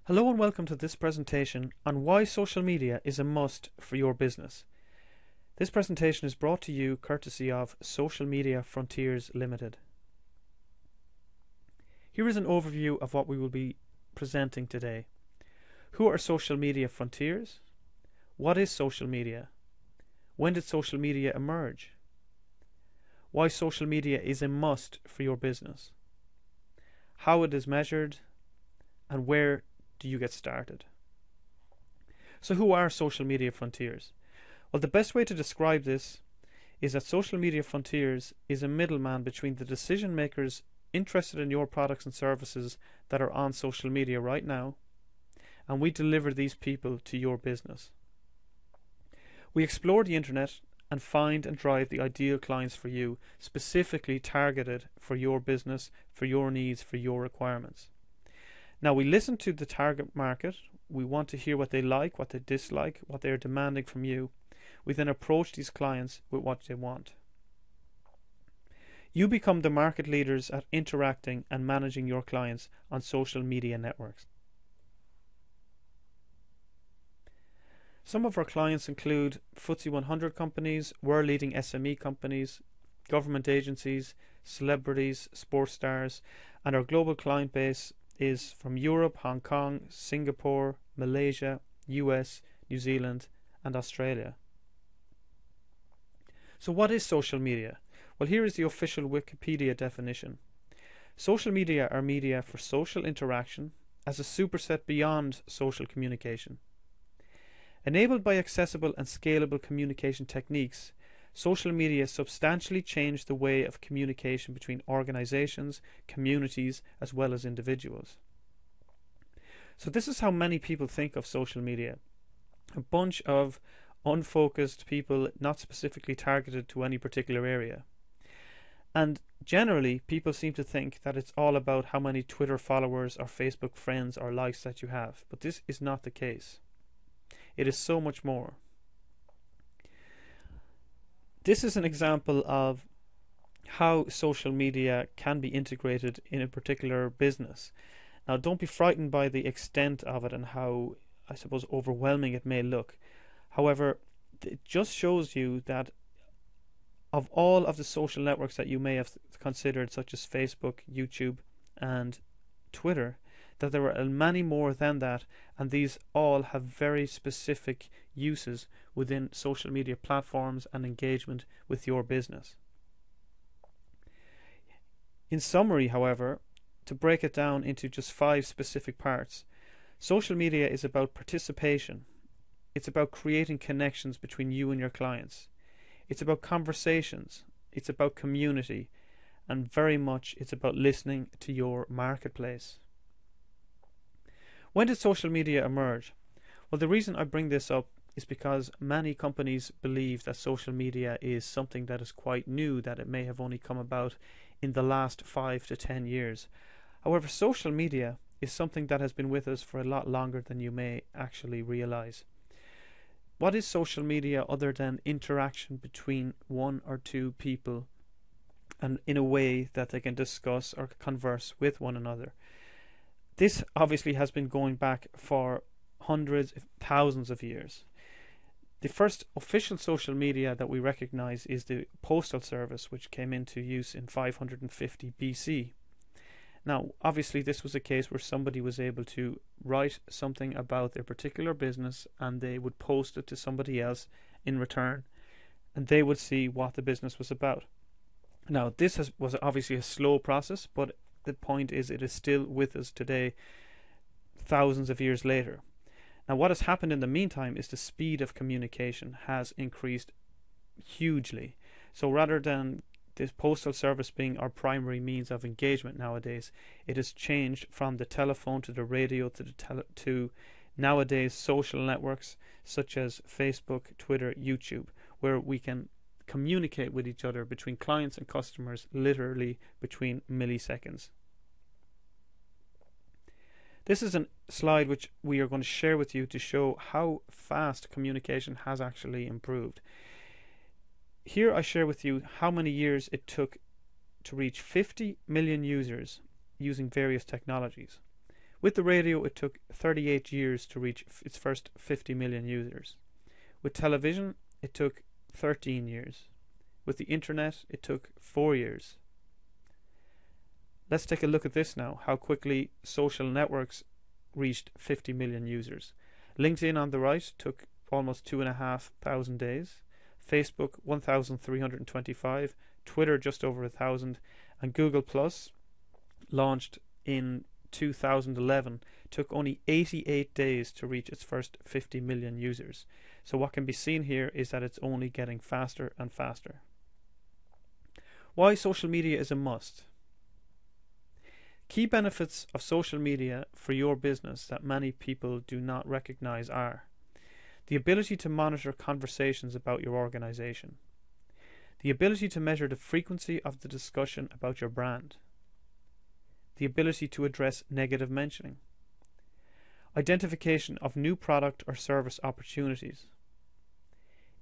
Hello and welcome to this presentation on why social media is a must for your business. This presentation is brought to you courtesy of Social Media Frontiers Limited. Here is an overview of what we will be presenting today. Who are social media frontiers? What is social media? When did social media emerge? Why social media is a must for your business? How it is measured, and where do you get started? So who are social media frontiers? Well, the best way to describe this is that social media frontiers is a middleman between the decision makers interested in your products and services that are on social media right now, and we deliver these people to your business. We explore the internet and find and drive the ideal clients for you, specifically targeted for your business, for your needs, for your requirements. Now, we listen to the target market. We want to hear what they like, what they dislike, what they are demanding from you. We then approach these clients with what they want. You become the market leaders at interacting and managing your clients on social media networks. Some of our clients include FTSE 100 companies, world-leading SME companies, government agencies, celebrities, sports stars, and our global client base is from Europe, Hong Kong, Singapore, Malaysia, US, New Zealand, and Australia. So what is social media? Well, here is the official Wikipedia definition. Social media are media for social interaction as a superset beyond social communication. Enabled by accessible and scalable communication techniques, social media substantially changed the way of communication between organizations, communities, as well as individuals. So this is how many people think of social media. A bunch of unfocused people, not specifically targeted to any particular area. And generally, people seem to think that it's all about how many Twitter followers or Facebook friends or likes that you have. But this is not the case. It is so much more. This is an example of how social media can be integrated in a particular business. Now, don't be frightened by the extent of it and how, I suppose, overwhelming it may look. However, it just shows you that of all of the social networks that you may have considered, such as Facebook, YouTube, and Twitter, that there are many more than that, and these all have very specific uses within social media platforms and engagement with your business. In summary, however, to break it down into just 5 specific parts, social media is about participation. It's about creating connections between you and your clients. It's about conversations. It's about community. And very much it's about listening to your marketplace. When did social media emerge? Well, the reason I bring this up is because many companies believe that social media is something that is quite new, that it may have only come about in the last 5 to 10 years. However, social media is something that has been with us for a lot longer than you may actually realize. What is social media other than interaction between one or two people and in a way that they can discuss or converse with one another? This obviously has been going back for hundreds, if thousands of years. The first official social media that we recognize is the postal service, which came into use in 550 BC. Now, obviously this was a case where somebody was able to write something about their particular business and they would post it to somebody else in return, and they would see what the business was about. Now, this was obviously a slow process, but the point is it is still with us today, thousands of years later. Now, what has happened in the meantime is the speed of communication has increased hugely. So rather than this postal service being our primary means of engagement nowadays, it has changed from the telephone to the radio to nowadays social networks such as Facebook, Twitter, YouTube, where we can communicate with each other between clients and customers literally between milliseconds. This is a slide which we are going to share with you to show how fast communication has actually improved. Here I share with you how many years it took to reach 50 million users using various technologies. With the radio, it took 38 years to reach its first 50 million users. With television, it took 13 years. With the internet, it took 4 years. Let's take a look at this now, how quickly social networks reached 50 million users. LinkedIn on the right took almost 2,500 days, Facebook 1,325, Twitter just over 1,000, and Google Plus, launched in 2011, took only 88 days to reach its first 50 million users. So what can be seen here is that it's only getting faster and faster. Why social media is a must. Key benefits of social media for your business that many people do not recognize are the ability to monitor conversations about your organization, the ability to measure the frequency of the discussion about your brand, the ability to address negative mentioning, identification of new product or service opportunities,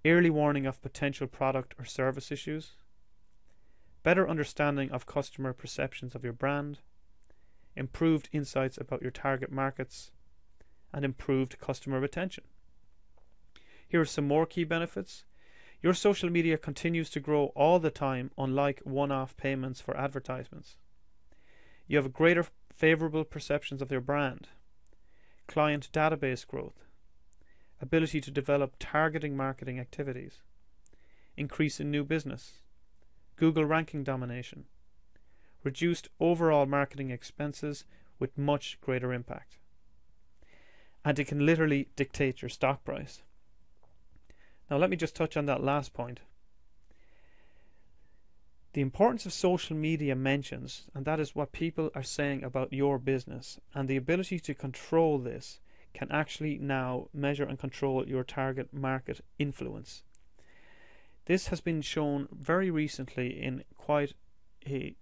early warning of potential product or service issues, better understanding of customer perceptions of your brand, improved insights about your target markets, and improved customer retention. Here are some more key benefits. Your social media continues to grow all the time, unlike one-off payments for advertisements. You have greater favorable perceptions of your brand, client database growth, ability to develop targeting marketing activities, increase in new business, Google ranking domination, reduced overall marketing expenses with much greater impact. And it can literally dictate your stock price. Now let me just touch on that last point. The importance of social media mentions, and that is what people are saying about your business, and the ability to control this can actually now measure and control your target market influence. This has been shown very recently in quite a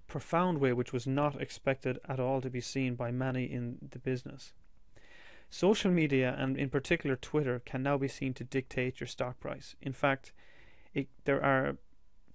profound way, which was not expected at all to be seen by many in the business. Social media, and in particular Twitter, can now be seen to dictate your stock price. In fact, there are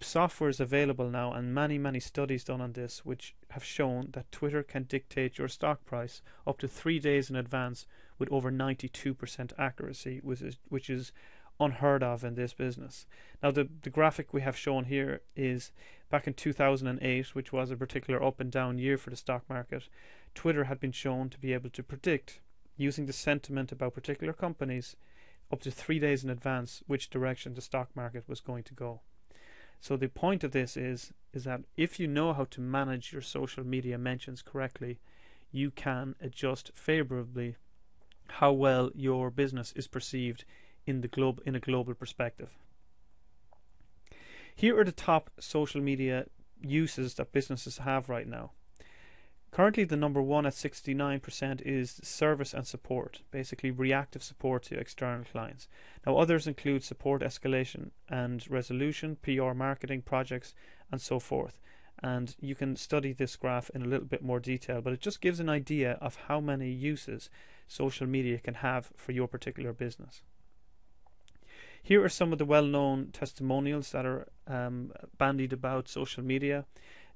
softwares available now and many studies done on this which have shown that Twitter can dictate your stock price up to 3 days in advance with over 92% accuracy, which is unheard of in this business. Now the graphic we have shown here is back in 2008, which was a particular up and down year for the stock market. Twitter had been shown to be able to predict, using the sentiment about particular companies, up to 3 days in advance which direction the stock market was going to go. So the point of this is that if you know how to manage your social media mentions correctly, you can adjust favorably how well your business is perceived in a global perspective. Here are the top social media uses that businesses have right now. Currently, the number one at 69% is service and support, basically reactive support to external clients. Now, others include support escalation and resolution, PR marketing projects, and so forth. And you can study this graph in a little bit more detail, but it just gives an idea of how many uses social media can have for your particular business. Here are some of the well-known testimonials that are bandied about social media.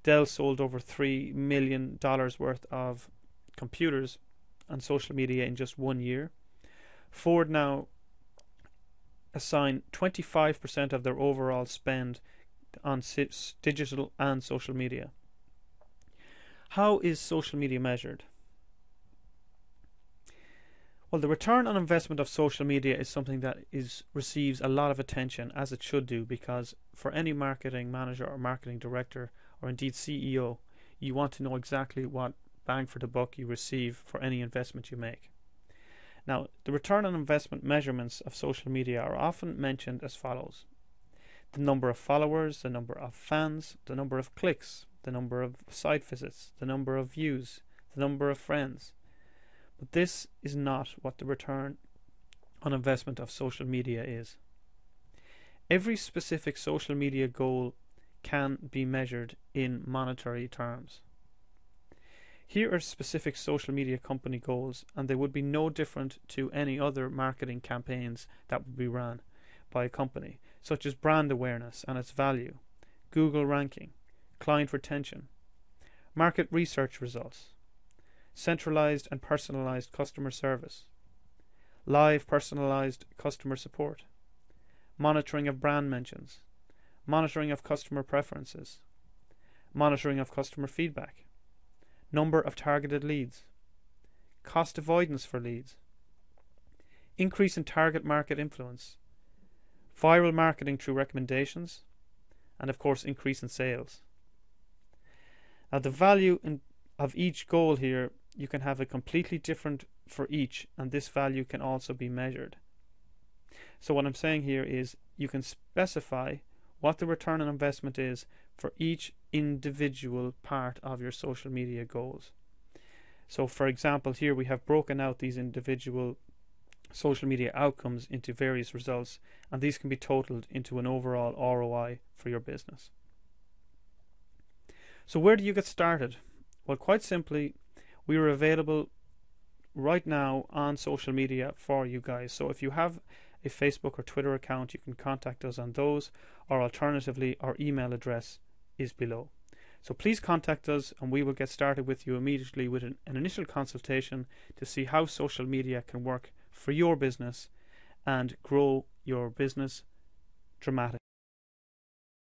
Dell sold over $3 million worth of computers on social media in just 1 year. Ford now assign 25% of their overall spend on digital and social media. How is social media measured? Well, the return on investment of social media is something that receives a lot of attention, as it should do, because for any marketing manager or marketing director, or indeed CEO, you want to know exactly what bang for the buck you receive for any investment you make. Now, the return on investment measurements of social media are often mentioned as follows: the number of followers, the number of fans, the number of clicks, the number of site visits, the number of views, the number of friends. But this is not what the return on investment of social media is. Every specific social media goal can be measured in monetary terms. Here are specific social media company goals, and they would be no different to any other marketing campaigns that would be run by a company, such as brand awareness and its value, Google ranking, client retention, market research results, centralized and personalized customer service, live personalized customer support, monitoring of brand mentions, monitoring of customer preferences, monitoring of customer feedback, number of targeted leads, cost avoidance for leads, increase in target market influence, viral marketing through recommendations, and of course increase in sales. Now the value of each goal here, you can have a completely different for each, and this value can also be measured. So what I'm saying here is you can specify what the return on investment is for each individual part of your social media goals. So for example, here we have broken out these individual social media outcomes into various results, and these can be totaled into an overall ROI for your business. So where do you get started? Well, quite simply, we are available right now on social media for you guys. So if you have a Facebook or Twitter account, you can contact us on those, or alternatively our email address is below. So please contact us and we will get started with you immediately with an initial consultation to see how social media can work for your business and grow your business dramatically.